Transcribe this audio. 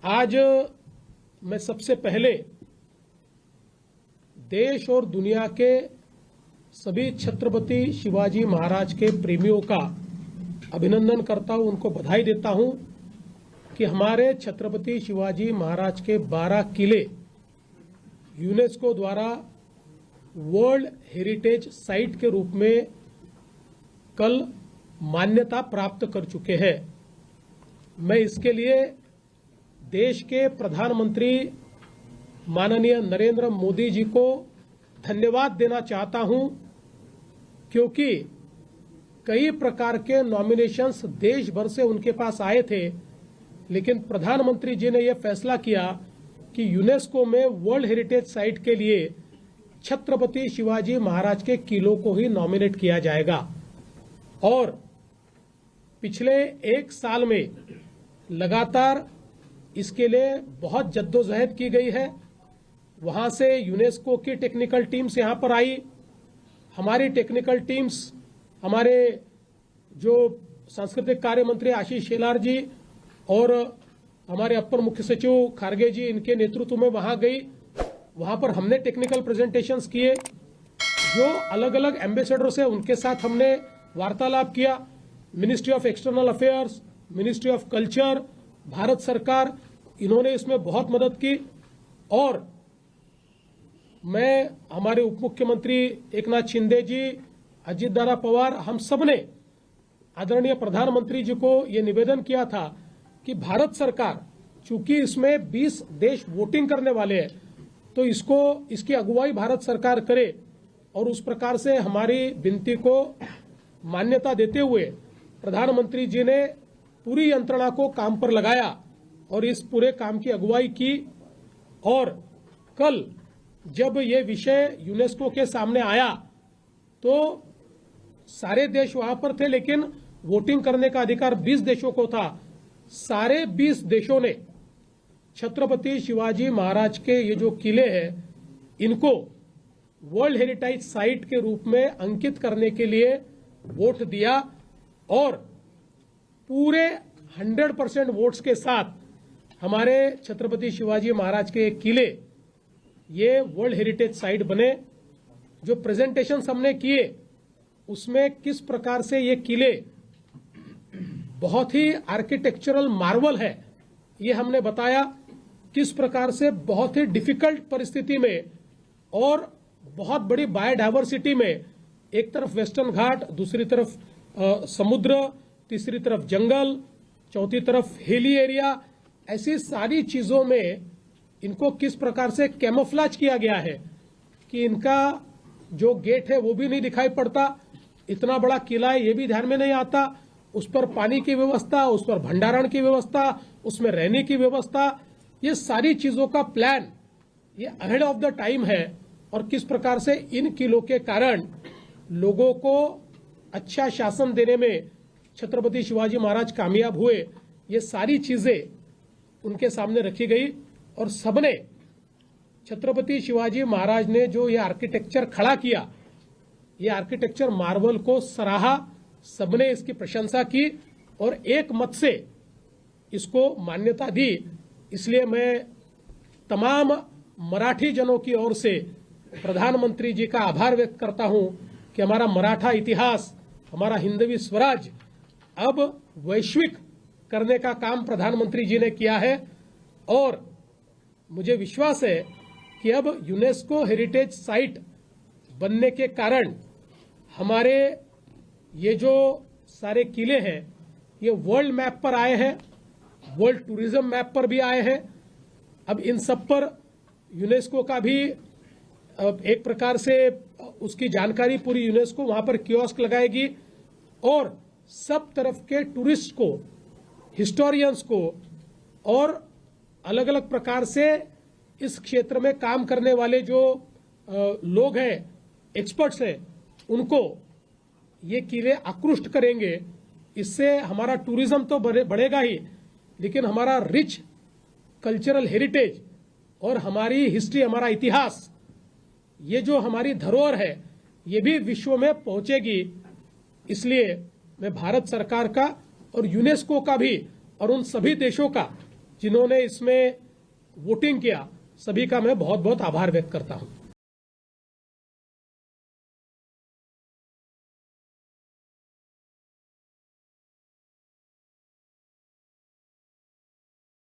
आज मैं सबसे पहले देश और दुनिया के सभी छत्रपति शिवाजी महाराज के प्रेमियों का अभिनंदन करता हूं, उनको बधाई देता हूं कि हमारे छत्रपति शिवाजी महाराज के 12 किले यूनेस्को द्वारा वर्ल्ड हेरिटेज साइट के रूप में कल मान्यता प्राप्त कर चुके हैं। मैं इसके लिए देश के प्रधानमंत्री माननीय नरेंद्र मोदी जी को धन्यवाद देना चाहता हूं, क्योंकि कई प्रकार के नॉमिनेशंस देश भर से उनके पास आए थे, लेकिन प्रधानमंत्री जी ने यह फैसला किया कि यूनेस्को में वर्ल्ड हेरिटेज साइट के लिए छत्रपति शिवाजी महाराज के किलों को ही नॉमिनेट किया जाएगा। और पिछले एक साल में लगातार इसके लिए बहुत जद्दोजहद की गई है। वहां से यूनेस्को की टेक्निकल टीम्स यहां पर आई। हमारी टेक्निकल टीम्स, हमारे जो सांस्कृतिक कार्य मंत्री आशीष शेलार जी और हमारे अपर मुख्य सचिव खारगे जी, इनके नेतृत्व में वहां गई। वहां पर हमने टेक्निकल प्रेजेंटेशंस किए। जो अलग अलग एम्बेसडर्स हैं उनके साथ हमने वार्तालाप किया। Ministry of external affairs, ministry of culture, Bharat सरकार, इन्होंने इसमें बहुत मदद की। और मैं, हमारे उप मुख्यमंत्री एकनाथ शिंदे जी, अजित दादा पवार, हम सब ने आदरणीय प्रधानमंत्री जी को ये निवेदन किया था कि भारत सरकार, चूंकि इसमें 20 देश वोटिंग करने वाले हैं, तो इसकी अगुवाई भारत सरकार करे। और उस प्रकार से हमारी विनती को मान्यता देते हुए प्रधानमंत्री जी ने पूरी यंत्रणा को काम पर लगाया और इस पूरे काम की अगुवाई की। और कल जब ये विषय यूनेस्को के सामने आया तो सारे देश वहां पर थे, लेकिन वोटिंग करने का अधिकार 20 देशों को था। सारे 20 देशों ने छत्रपति शिवाजी महाराज के ये जो किले हैं, इनको वर्ल्ड हेरिटेज साइट के रूप में अंकित करने के लिए वोट दिया। और पूरे 100% वोट्स के साथ हमारे छत्रपति शिवाजी महाराज के किले ये वर्ल्ड हेरिटेज साइट बने। जो प्रेजेंटेशन हमने किए उसमें किस प्रकार से ये किले बहुत ही आर्किटेक्चरल मार्वल है, ये हमने बताया। किस प्रकार से बहुत ही डिफिकल्ट परिस्थिति में और बहुत बड़ी बायोडायवर्सिटी में, एक तरफ वेस्टर्न घाट, दूसरी तरफ समुद्र, तीसरी तरफ जंगल, चौथी तरफ हिली एरिया, ऐसी सारी चीजों में इनको किस प्रकार से कैमोफ्लेज किया गया है कि इनका जो गेट है वो भी नहीं दिखाई पड़ता। इतना बड़ा किला है ये भी ध्यान में नहीं आता। उस पर पानी की व्यवस्था, उस पर भंडारण की व्यवस्था, उसमें रहने की व्यवस्था, ये सारी चीजों का प्लान ये अहेड ऑफ द टाइम है। और किस प्रकार से इन किलों के कारण लोगों को अच्छा शासन देने में छत्रपति शिवाजी महाराज कामयाब हुए, ये सारी चीजें उनके सामने रखी गई। और सबने छत्रपति शिवाजी महाराज ने जो ये आर्किटेक्चर खड़ा किया, ये आर्किटेक्चर मार्वल को सराहा, सबने इसकी प्रशंसा की और एक मत से इसको मान्यता दी। इसलिए मैं तमाम मराठी जनों की ओर से प्रधानमंत्री जी का आभार व्यक्त करता हूं कि हमारा मराठा इतिहास, हमारा हिंदवी स्वराज अब वैश्विक करने का काम प्रधानमंत्री जी ने किया है। और मुझे विश्वास है कि अब यूनेस्को हेरिटेज साइट बनने के कारण हमारे ये जो सारे किले हैं ये वर्ल्ड मैप पर आए हैं, वर्ल्ड टूरिज्म मैप पर भी आए हैं। अब इन सब पर यूनेस्को का भी एक प्रकार से उसकी जानकारी पूरी यूनेस्को वहां पर कियोस्क लगाएगी और सब तरफ के टूरिस्ट को, हिस्टोरियंस को और अलग अलग प्रकार से इस क्षेत्र में काम करने वाले जो लोग हैं, एक्सपर्ट्स हैं, उनको ये किले आकृष्ट करेंगे। इससे हमारा टूरिज्म तो बढ़ेगा ही, लेकिन हमारा रिच कल्चरल हेरिटेज और हमारी हिस्ट्री, हमारा इतिहास, ये जो हमारी धरोहर है, ये भी विश्व में पहुंचेगी। इसलिए मैं भारत सरकार का और यूनेस्को का भी और उन सभी देशों का जिन्होंने इसमें वोटिंग किया, सभी का मैं बहुत बहुत आभार व्यक्त करता हूं।